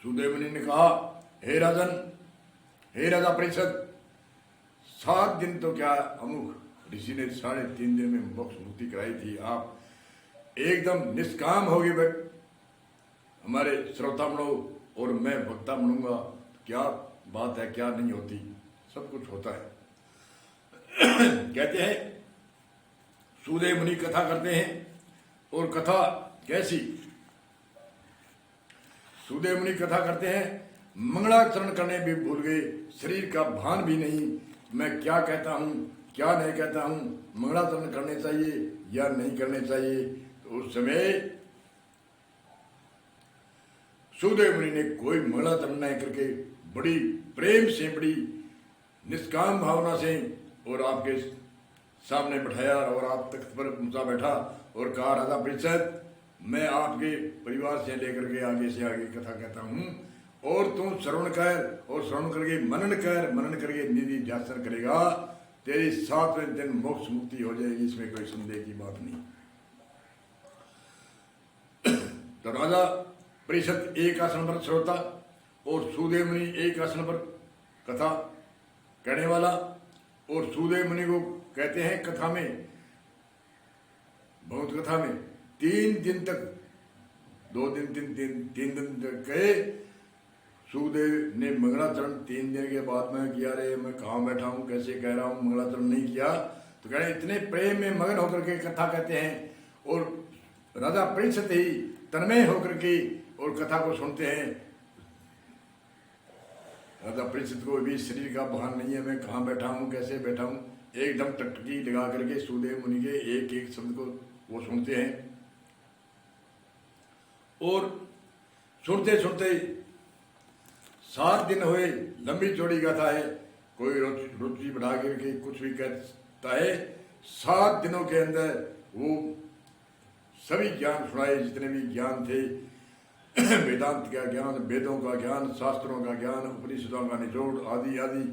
सुदेव मुनि ने कहा, हे राजन, हे राजा परीक्षित, 7 दिन तो क्या अमुक ऋषि ने 3.5 दिन में मोक्ष मुक्ति कराई थी, आप एकदम निष्काम हो गए। हमारे श्रोता बनो और मैं वक्ता बनूंगा, क्या बात है, क्या नहीं होती, सब कुछ होता है। कहते हैं सुदेव मुनि कथा करते हैं, और कथा कैसी? सुदेव मुनि कथा करते हैं, मंगलाचरण करने भी भूल गए, शरीर का भान भी नहीं, मैं क्या कहता हूँ क्या नहीं कहता हूँ, मंगलाचरण करने चाहिए या नहीं करने चाहिए। तो उस समय सुदेव मुनि ने कोई मंगलाचरण नहीं करके बड़ी प्रेम से, बड़ी निष्काम भावना से और आपके सामने बैठाया और आप तख्त पर ऊंचा बैठा और कहा, राजा परीक्षित, मैं आपके परिवार से लेकर के आगे से आगे कथा कहता हूँ और तुम श्रवण कर, और श्रवण करके मनन कर, मनन करके निधि ध्यान करेगा, तेरी 7वें दिन मोक्ष मुक्ति हो जाएगी, इसमें कोई संदेह की बात नहीं। तो राजा परीक्षित एक आसन पर श्रोता और सुदेव मुनि एक आसन पर कथा कहने वाला, और सुदेव मुनि को कहते हैं कथा में, बहुत कथा में 3 दिन तक, 2 दिन 3 दिन तक गए। सुदेव ने मंगलाचरण 3 दिन के बाद में किया, रे मैं कहाँ बैठा हूँ, कैसे कह रहा हूँ, मंगलाचरण नहीं किया। तो कह रहे इतने प्रेम में मगन होकर के कथा कहते हैं, और राजा परीक्षित ही तन्मय होकर के और कथा को सुनते हैं। राजा परीक्षित को भी शरीर का भान नहीं है, मैं कहाँ बैठा हूँ, कैसे बैठा हूँ, एकदम टकटकी लगा करके सुदेव मुनि के एक एक शब्द को वो सुनते हैं। और सुनते सुनते 7 दिन हुए, लंबी चौड़ी गाथा है, कोई रुचि बढ़ा करके कुछ भी कहता है। 7 दिनों के अंदर वो सभी ज्ञान सुनाए, जितने भी ज्ञान थे, वेदांत का ज्ञान, वेदों का ज्ञान, शास्त्रों का ज्ञान, उपनिषदों का निचोड़ आदि आदि,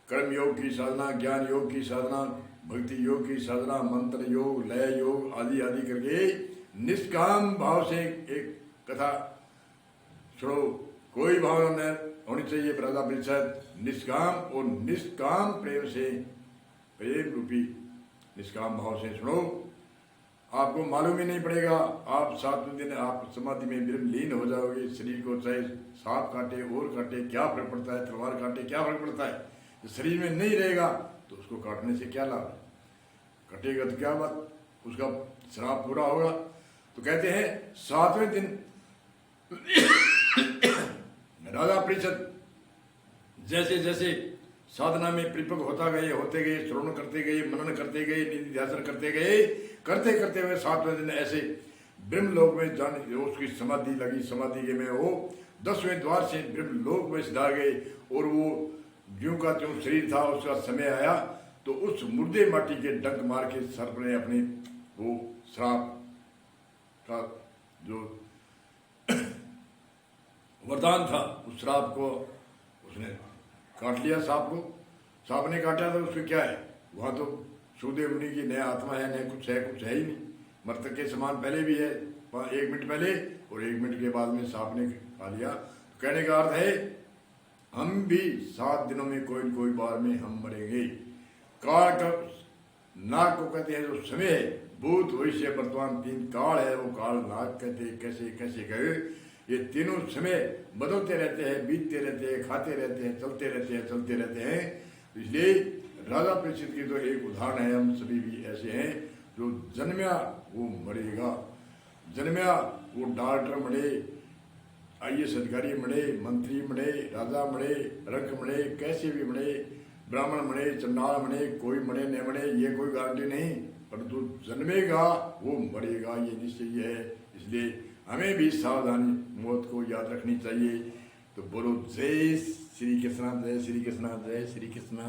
कर्म योग की साधना, ज्ञान योग की साधना, भक्ति योग की साधना, मंत्र योग, लय योग आदि आदि करके निष्काम भाव से एक कथा सुनो। कोई भावना न होनी चाहिए, राजा परीक्षित, निष्काम और निष्काम प्रेम से, प्रेम रूपी निष्काम भाव से सुनो। आपको मालूम ही नहीं पड़ेगा, आप 7वें दिन आप समाधि में लीन हो जाओगे। शरीर को चाहे सांप काटे और काटे क्या फर्क पड़ता है, तलवार काटे क्या फर्क पड़ता है, तो शरीर में नहीं रहेगा तो उसको काटने से क्या लाभ, कटेगा तो क्या बात, उसका श्राप पूरा होगा। तो कहते हैं 7वें दिन राजा परीक्षित जैसे जैसे साधना में परिपक्व होते गए, श्रवण करते गए, मनन करते गए, निधि ध्यान करते गए, करते करते हुए 7वें दिन ऐसे ब्रह्मलोक में जाने, उसकी समाधि लगी, समाधि के में वो 10वें द्वार से ब्रह्मलोक में सिधार गए, और वो ज्यों का त्यों शरीर था, उसका समय आया तो उस मुर्दे माटी के डंक मार के सर्प ने अपने वो श्राप का जो वरदान था, उस श्राप को उसने काट लिया। सांप ने काटा तो उसको क्या है, वहाँ तो सुदेव मुनि की नया आत्मा है, नया कुछ है ही नहीं, मृतक के समान पहले भी है, 1 मिनट पहले और 1 मिनट के बाद में सांप ने खा लिया। तो कहने का अर्थ है हम भी 7 दिनों में कोई न कोई बार में हम मरेंगे। काल का नाग को कहते हैं जो समय है, भूत भविष्य वर्तमान 3 काल है, वो काल नाग कहते हैं। कैसे कैसे कहे, ये तीनों समय बदलते रहते हैं, बीतते रहते हैं, खाते रहते हैं, चलते रहते हैं। इसलिए राजा परीक्षित की तो एक उदाहरण है, हम सभी भी ऐसे हैं जो जन्मया वो मरेगा, जन्मया वो डॉक्टर मरे, IAS अधिकारी मरे, मंत्री मरे, राजा मरे, रंक मरे, कैसे भी मरे, ब्राह्मण मरे, चंडाल मरे, कोई मरे न मरे ये कोई गारंटी नहीं, परंतु जन्मेगा वो मरेगा, ये निश्चय है। इसलिए हमें भी सावधानी मौत को याद रखनी चाहिए। तो बोलो जय श्री कृष्णा, जय श्री कृष्णा, जय श्री कृष्णा।